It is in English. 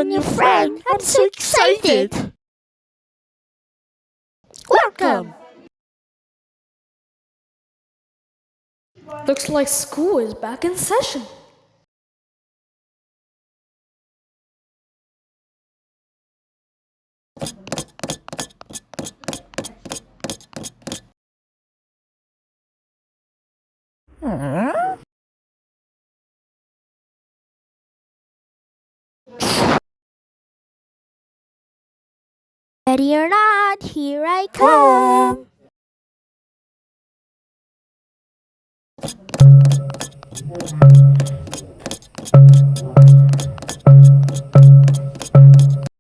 I'm your friend. I'm so excited. Welcome. Looks like school is back in session. Ready or not, here I come.